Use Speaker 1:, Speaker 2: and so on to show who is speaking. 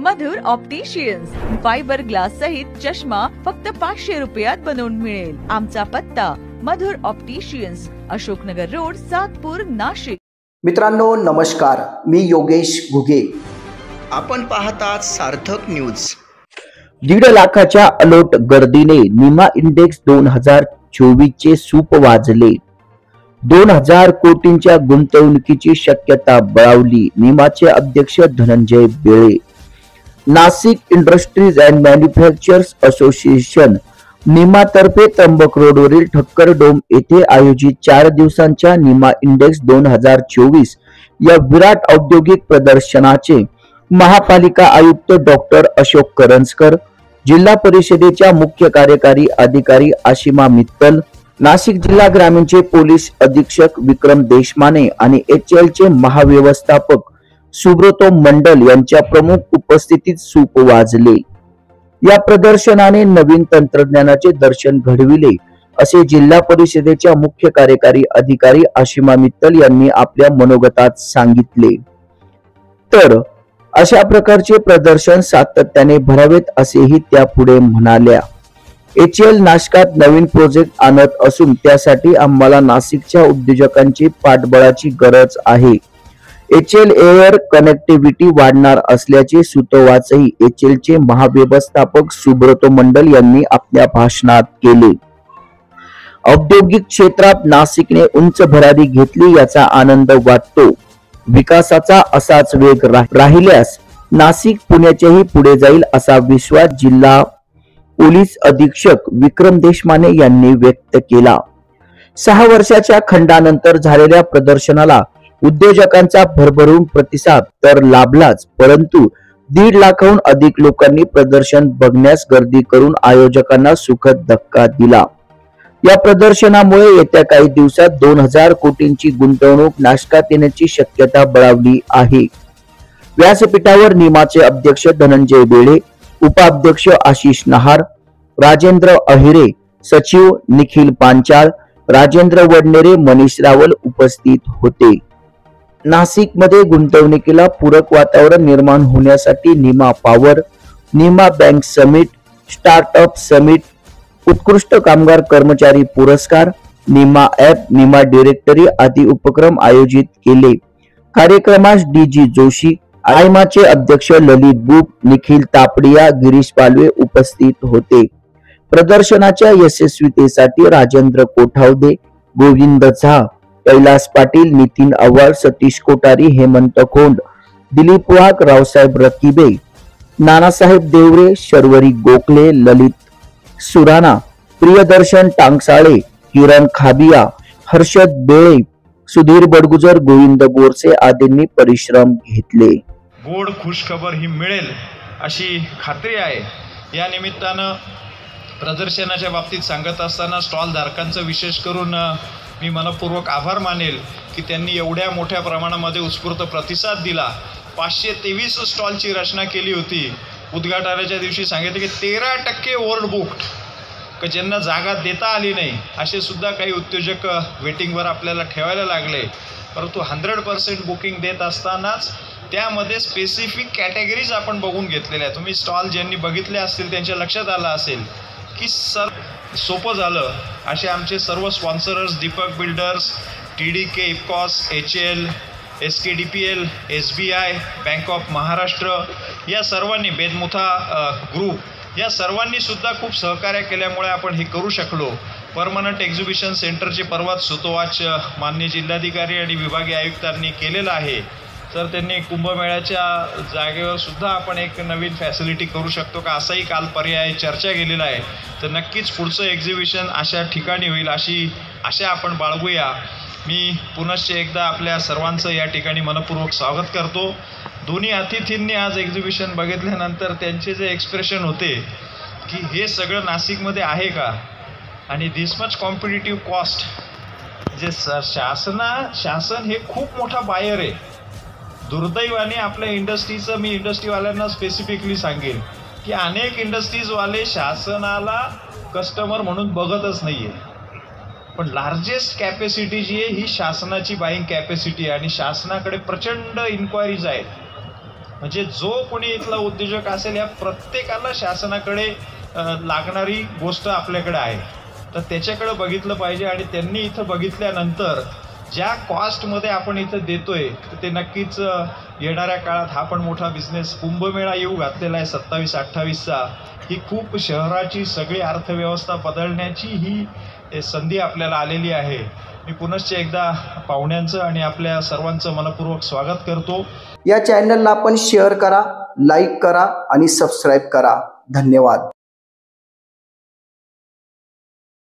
Speaker 1: मधुर opticians fibre glass सहित चष्मा फक्त 500 रुपयात बनवून मिळेल। आमचा पत्ता मधुर ऑप्टिशियन्स, अशोकनगर रोड, सातपूर, नाशिक।
Speaker 2: मित्रांनो नमस्कार, मी योगेश घुगे। आपण पाहतात सार्थक न्यूज। 1.5 लाखाच्या अलोट गर्दीने निमा इंडेक्स 2024 चे सूप वाजले। 2000 कोटींच्या गुंतवणुकीची शक्यता बळावली। निमाचे अध्यक्ष Dhananjay Bele. Nashik industries and manufacturers association निमातर्फे त्र्यंबक रोडवरील ठक्कर डोम येथे आयोजित 4 दिवसांच्या निमा इंडेक्स 2024 या विराट औद्योगिक प्रदर्शनाचे महापालिका आयुक्त डॉक्टर अशोक करंजकर, जिल्हा परिषदेच्या मुख्य कार्यकारी अधिकारी आशिमा मित्तल, नाशिक जिल्हा ग्रामीणचे पोलीस अधीक्षक विक्रम देशमाने आणि HL चे महाव्यवस्थापक सुब्रतो मंडल यांच्या प्रमुख उपस्थितीत सूप वाजले। या प्रदर्शनाने नवीन तंत्रज्ञानाचे दर्शन घडविले असे जिल्हा परिषदेच्या मुख्य कार्यकारी अधिकारी आशिमा मित्तल यांनी आपल्या मनोगतात सांगितले। तर अशा प्रकारचे प्रदर्शन सातत्याने भरावेत असेही त्या पुढे म्हणाल्या। HL नाशकात नवीन प्रोजेक्ट आणत असून त्यासाठी आम्हाला नाशिकच्या उद्योजकांची पाठबळाची गरज आहे। HL एअर कनेक्टिव्हिटी वाढणार असल्याचे सूतोवाचही HL चे महाव्यवस्थापक सुब्रतो मंडल यांनी आपल्या भाषणात केले। औद्योगिक क्षेत्रात नाशिकने उंच भरारी घेतली याचा आनंद वाटतो। विकासाचा असाच वेग राहिल्यास नाशिक पुण्याच्याही पुढे जाईल असा विश्वास जिल्हा पोलीस अधीक्षक विक्रम देशमाने यांनी व्यक्त केला। 6 वर्षाच्या खंडानंतर झालेल्या प्रदर्शनाला उद्योजकांचा भरभरून प्रतिसाद तर लाभलाच, परंतु 1.5 लाखाहून अधिक लोकांनी प्रदर्शन बघण्यास गर्दी करून आयोजकांना सुखद धक्का दिला। या प्रदर्शनामुळे येत्या काही दिवसात 2000 कोटींची गुंतवणूक नाशकात येण्याची शक्यता बळावली आहे। व्यासपीठावर निमाचे अध्यक्ष धनंजय बेळे, उपाध्यक्ष आशिष नहार, राजेंद्र अहिरे, सचिव निखिल पांचाळ, राजेंद्र वडनेरे, मनीष रावल उपस्थित होते। नाशिक मध्ये गुंतवणुकीला पूरक वातावरण निर्माण होण्यासाठी Nima power, Nima bank summit, startup summit, उत्कृष्ट कामगार कर्मचारी पुरस्कार, निमा ॲप, निमा डिरेक्टरी आदी उपक्रम आयोजित केले। कार्यक्रमास DG जोशी, आयमाचे अध्यक्ष ललित बुब, निखिल तापडिया, गिरीश पालवे उपस्थित होते। प्रदर्शनाच्या यशस्वीतेसाठी राजेंद्र कोठावदे, गोविंद झा, कैलास पाटील, नितीन आव्हाड, सतीश कोठारी, हेमंत खोंड, दिलीप वाघ, रावसाहेब रकिबे, नानासाहेब देवरे, शर्वरी गोखले, ललित सुराणा, प्रियदर्शन टांगसाळे, किरण खाबिया, हर्षद बेळे, सुधीर बडगुजर, गोविंद बोरसे आदींनी परिश्रम घेतले।
Speaker 3: गोड खुशखबर ही मिळेल अशी खात्री आहे। या निमित्तानं प्रदर्शनाच्या बाबतीत सांगत असताना स्टॉल धारकांचं विशेष करून मी मनपूर्वक आभार मानेल की त्यांनी एवढ्या मोठ्या प्रमाणामध्ये उत्स्फूर्त प्रतिसाद दिला। 523 स्टॉलची रचना केली होती। उद्घाटनाच्या दिवशी सांगितले की 13% ओव्हर बुक्ड, की ज्यांना जागा देता आली नाही असे सुद्धा काही उद्योजक वेटिंगवर आपल्याला ठेवायला लागले। परंतु 100% बुकिंग देत असतानाच त्यामध्ये स्पेसिफिक कॅटेगरीज आपण बघून घेतलेल्या आहेत। तुम्ही स्टॉल ज्यांनी बघितले असतील त्यांच्या लक्षात आलं असेल की सोपं झालं असे आमचे सर्व sponsors, Deepak builders, TDK, इफकॉस, HL, SKDPL, SBI, bank of Maharashtra या सर्वांनी, बेदमुथा ग्रुप या सर्वांनी सुद्धा खूप सहकार्य केल्यामुळे आपण हे करू शकलो। परमनंट एक्झिबिशन सेंटरचे परवाच सुतोवाच माननीय जिल्हाधिकारी आणि विभागीय आयुक्तांनी केलेला आहे। तर त्यांनी कुंभमेळ्याच्या जागेवर सुद्धा आपण एक नवीन फॅसिलिटी करू शकतो का असाही काल पर्याय चर्चा केलेला आहे। तर नक्कीच पुढचं एक्झिबिशन अशा ठिकाणी होईल अशी आशा आपण बाळगूया। मी पुनश्च एकदा आपल्या सर्वांचं या ठिकाणी मनपूर्वक स्वागत करतो। दोन्ही अतिथींनी आज एक्झिबिशन बघितल्यानंतर त्यांचे जे एक्सप्रेशन होते की हे सगळं नाशिकमध्ये आहे का, आणि दिस मच कॉम्पिटिटिव्ह कॉस्ट, जे शासन हे खूप मोठा बायर आहे। दुर्दैवाने आपल्या इंडस्ट्रीचं, मी इंडस्ट्रीवाल्यांना स्पेसिफिकली सांगेन की अनेक इंडस्ट्रीजवाले शासनाला कस्टमर म्हणून बघतच नाहीये। पण लार्जेस्ट कॅपॅसिटी जी आहे ही शासनाची बाईंग कॅपॅसिटी आहे आणि शासनाकडे प्रचंड इन्क्वायरीज आहेत। म्हणजे जो कोणी इथला उद्योजक असेल या प्रत्येकाला शासनाकडे लागणारी गोष्ट आपल्याकडे आहे, तर त्याच्याकडे बघितलं पाहिजे. आणि त्यांनी इथं बघितल्यानंतर ज्या कॉस्टमध्ये आपण इथं देतोय तर ते नक्कीच येणाऱ्या काळात हा पण मोठा बिझनेस कुंभमेळा येऊ घातलेला आहे 27-28चा. ही खूप शहराची सगळी अर्थव्यवस्था बदलण्याची ही संधी आपल्याला आलेली आहे. मी पुनश्च एकदा पाहुण्यांचं आणि आपल्या सर्वांचं मनपूर्वक स्वागत करतो.
Speaker 2: या चॅनलला आपण शेअर करा, लाईक करा आणि सबस्क्राईब करा. धन्यवाद.